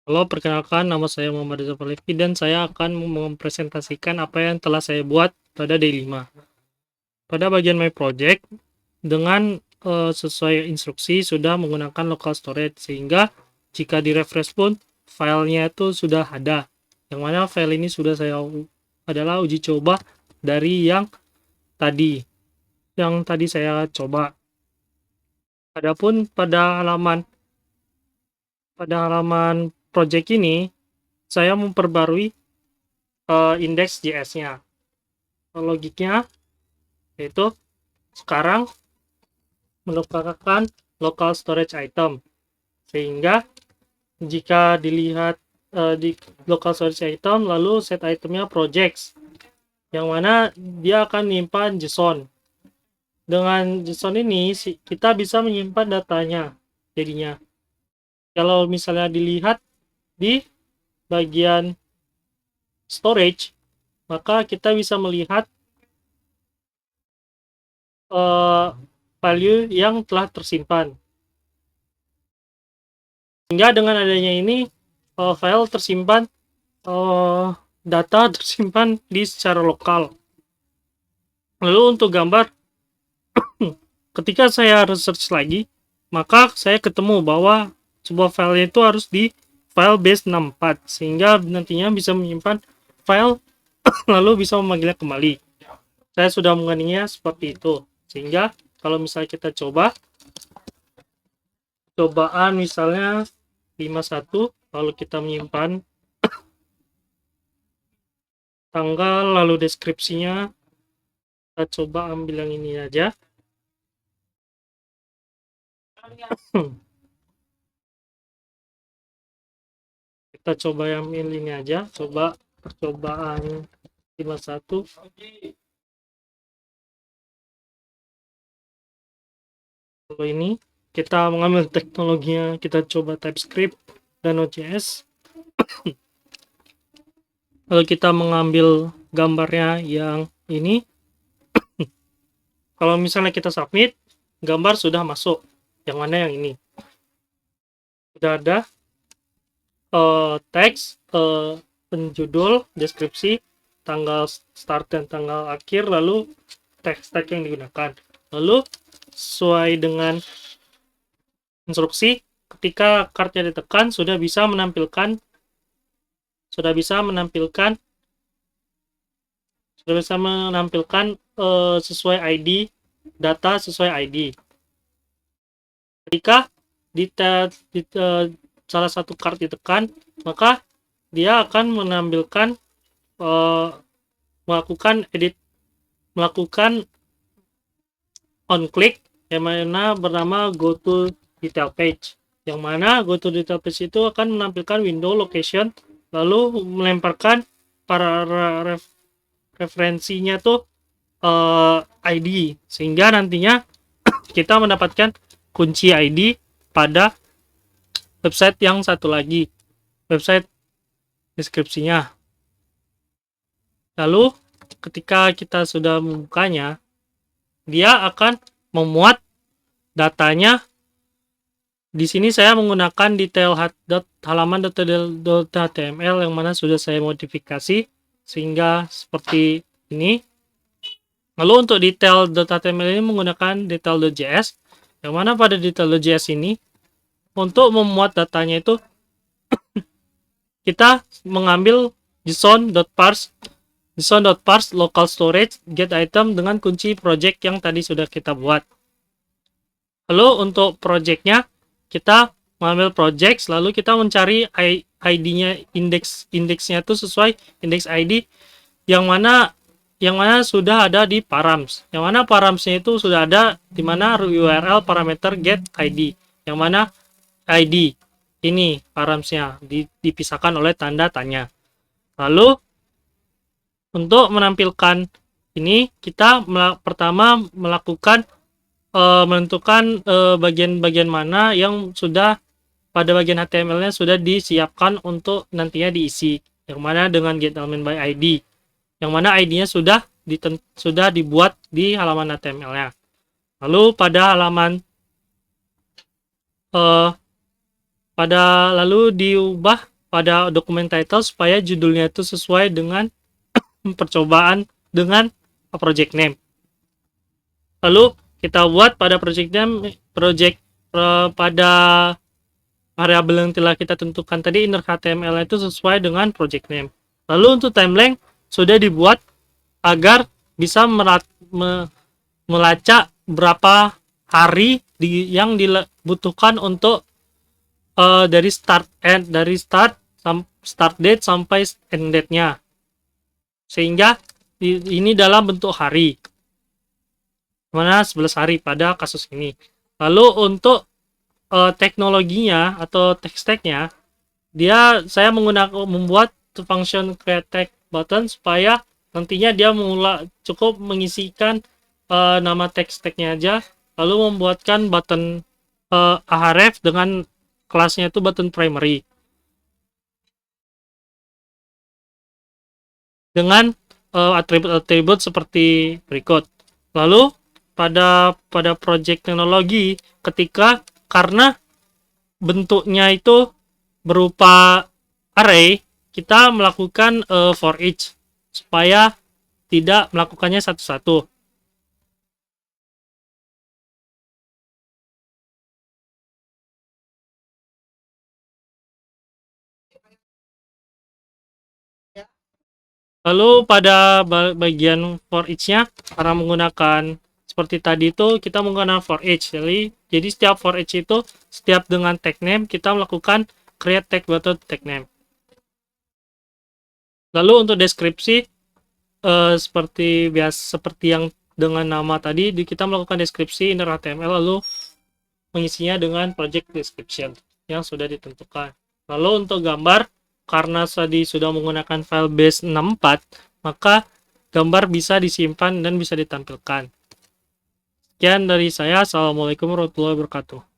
Halo, perkenalkan nama saya Muhammad Rizal Falevi dan saya akan mempresentasikan apa yang telah saya buat pada day 5. Pada bagian My Project, dengan sesuai instruksi sudah menggunakan local storage sehingga jika di-refresh pun filenya itu sudah ada. Yang mana file ini sudah saya adalah uji coba dari yang tadi saya coba. Adapun pada halaman project ini saya memperbarui indeks JS-nya. Logiknya yaitu sekarang merupakan local storage item, sehingga jika dilihat di local storage item lalu set itemnya projects, yang mana dia akan menyimpan JSON. Dengan JSON ini kita bisa menyimpan datanya. Jadinya kalau misalnya dilihat di bagian storage, maka kita bisa melihat value yang telah tersimpan. Sehingga dengan adanya ini file tersimpan, data tersimpan di secara lokal. Lalu untuk gambar, ketika saya research lagi, maka saya ketemu bahwa sebuah file itu harus di file base 64, sehingga nantinya bisa menyimpan file lalu bisa memanggilnya kembali. Saya sudah mengenainya seperti itu, sehingga kalau misalnya kita cobaan misalnya 51, lalu kita menyimpan tanggal lalu deskripsinya, kita coba ambil yang ini aja. Kita coba yang ini aja, coba percobaan 51. Kalau ini kita mengambil teknologinya, kita coba TypeScript dan Node.js. Lalu kita mengambil gambarnya yang ini. Kalau misalnya kita submit, gambar sudah masuk. Yang mana yang ini? Sudah ada teks, penjudul, deskripsi, tanggal start dan tanggal akhir, lalu teks yang digunakan. Lalu sesuai dengan instruksi, ketika kartnya ditekan sudah bisa menampilkan sesuai ID, data sesuai ID. Ketika salah satu kart ditekan, maka dia akan menampilkan melakukan on click yang mana bernama go to detail page, yang mana go to detail page itu akan menampilkan window location, lalu melemparkan para referensinya tuh ID, sehingga nantinya kita mendapatkan kunci ID pada website yang satu lagi, website deskripsinya. Lalu ketika kita sudah membukanya, dia akan memuat datanya. Di sini saya menggunakan halaman.html yang mana sudah saya modifikasi sehingga seperti ini. Lalu untuk detail.html ini menggunakan detail.js, yang mana pada detail.js ini untuk memuat datanya itu kita mengambil json.parse local storage get item dengan kunci project yang tadi sudah kita buat. Lalu untuk projectnya kita mengambil project, lalu kita mencari ID-nya, indeksnya itu sesuai indeks ID yang mana sudah ada di params. Yang mana paramsnya itu sudah ada di mana URL parameter get ID, yang mana ID ini paramsnya dipisahkan oleh tanda tanya. Lalu untuk menampilkan ini, kita pertama menentukan bagian-bagian mana yang sudah pada bagian HTML-nya sudah disiapkan untuk nantinya diisi, yang mana dengan get element by ID, yang mana ID-nya sudah dibuat di halaman HTML-nya. Lalu lalu diubah pada dokumen title supaya judulnya itu sesuai dengan percobaan dengan project name. Lalu kita buat pada project name, pada variabel yang telah kita tentukan tadi inner HTML itu sesuai dengan project name. Lalu untuk time length sudah dibuat agar bisa melacak berapa hari yang dibutuhkan untuk dari start date sampai end date-nya, sehingga ini dalam bentuk hari, mana 11 hari pada kasus ini. Lalu untuk teknologinya atau text tag-nya, saya membuat function create tag button supaya nantinya dia cukup mengisikan nama text tag-nya aja, lalu membuatkan button ahref dengan kelasnya itu button primary dengan atribut-atribut seperti berikut. Lalu pada project teknologi, karena bentuknya itu berupa array, kita melakukan for each supaya tidak melakukannya satu-satu. Lalu pada bagian for each-nya, karena menggunakan seperti tadi itu, kita menggunakan for each. Jadi setiap for each itu, setiap dengan tag name, kita melakukan create tag button tag name. Lalu untuk deskripsi, seperti yang dengan nama tadi, kita melakukan deskripsi inner HTML, lalu mengisinya dengan project description yang sudah ditentukan. Lalu untuk gambar, karena tadi sudah menggunakan file base 64, maka gambar bisa disimpan dan bisa ditampilkan. Sekian dari saya. Assalamualaikum warahmatullahi wabarakatuh.